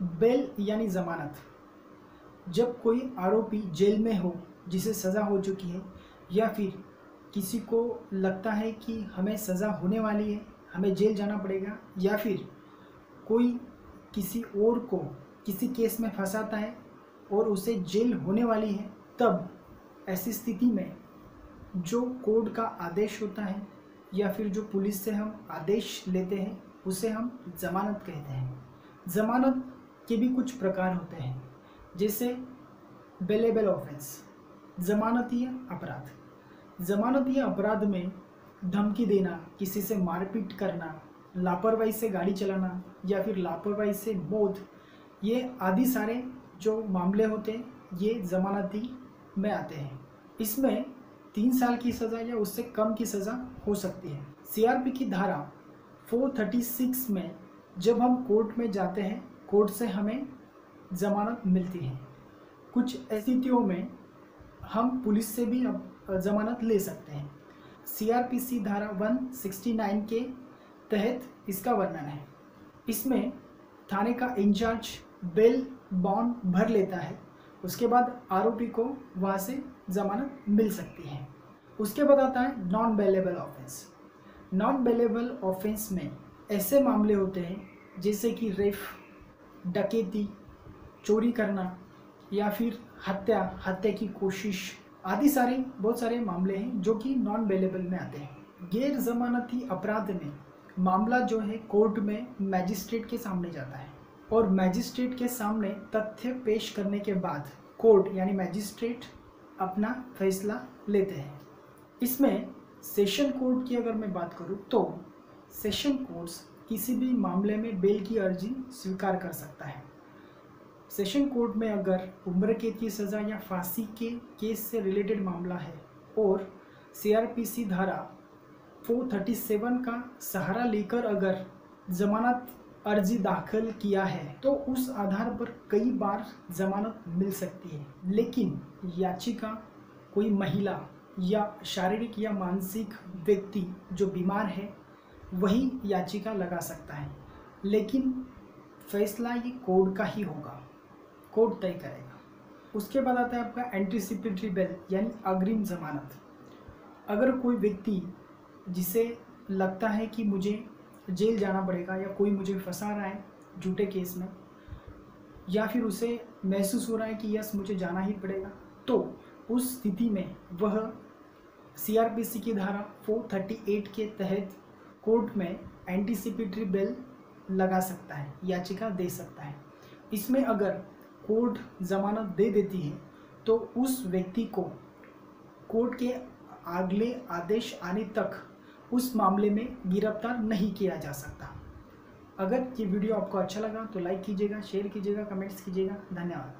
Bell यानी ज़मानत। जब कोई आरोपी जेल में हो, जिसे सज़ा हो चुकी है, या फिर किसी को लगता है कि हमें सज़ा होने वाली है, हमें जेल जाना पड़ेगा, या फिर कोई किसी और को किसी केस में फंसाता है और उसे जेल होने वाली है, तब ऐसी स्थिति में जो कोर्ट का आदेश होता है या फिर जो पुलिस से हम आदेश लेते हैं, उसे हम ज़मानत कहते हैं। ज़मानत के भी कुछ प्रकार होते हैं, जैसे बेलेबल ऑफेंस, ज़मानतीय अपराध। ज़मानतीय अपराध में धमकी देना, किसी से मारपीट करना, लापरवाही से गाड़ी चलाना या फिर लापरवाही से मौत, ये आदि सारे जो मामले होते हैं ये ज़मानती में आते हैं। इसमें 3 साल की सज़ा या उससे कम की सज़ा हो सकती है। सीआरपी की धारा 436 में जब हम कोर्ट में जाते हैं, कोर्ट से हमें ज़मानत मिलती है। कुछ स्थितियों में हम पुलिस से भी ज़मानत ले सकते हैं। सीआरपीसी धारा 169 के तहत इसका वर्णन है। इसमें थाने का इंचार्ज बेल बॉन्ड भर लेता है, उसके बाद आरोपी को वहाँ से ज़मानत मिल सकती है। उसके बाद आता है non bailable offence. Non bailable offence में ऐसे मामले होते हैं जैसे कि रेप, डकैती, चोरी करना या फिर हत्या की कोशिश आदि बहुत सारे मामले हैं जो कि नॉन बेलेबल में आते हैं। गैर जमानती अपराध में मामला जो है कोर्ट में मैजिस्ट्रेट के सामने जाता है और मैजिस्ट्रेट के सामने तथ्य पेश करने के बाद कोर्ट यानी मैजिस्ट्रेट अपना फैसला लेते हैं। इसमें सेशन कोर्ट की अगर मैं बात करूं तो सेशन कोर्ट्स किसी भी मामले में बेल की अर्जी स्वीकार कर सकता है। सेशन कोर्ट में अगर उम्र कैद की सज़ा या फांसी के केस से रिलेटेड मामला है और सीआरपीसी धारा 437 का सहारा लेकर अगर जमानत अर्जी दाखिल किया है तो उस आधार पर कई बार जमानत मिल सकती है। लेकिन याचिका कोई महिला या शारीरिक या मानसिक व्यक्ति जो बीमार है वही याचिका लगा सकता है, लेकिन फैसला ये कोर्ट का ही होगा, कोर्ट तय करेगा। उसके बाद आता है आपका एंटीसिपेटरी बेल यानी अग्रिम जमानत। अगर कोई व्यक्ति जिसे लगता है कि मुझे जेल जाना पड़ेगा या कोई मुझे फंसा रहा है झूठे केस में, या फिर उसे महसूस हो रहा है कि यस मुझे जाना ही पड़ेगा, तो उस स्थिति में वह सीआरपीसी की धारा 438 के तहत कोर्ट में एंटीसिपेटरी बेल लगा सकता है, याचिका दे सकता है। इसमें अगर कोर्ट जमानत दे देती है तो उस व्यक्ति को कोर्ट के अगले आदेश आने तक उस मामले में गिरफ्तार नहीं किया जा सकता। अगर ये वीडियो आपको अच्छा लगा तो लाइक कीजिएगा, शेयर कीजिएगा, कमेंट्स कीजिएगा। धन्यवाद।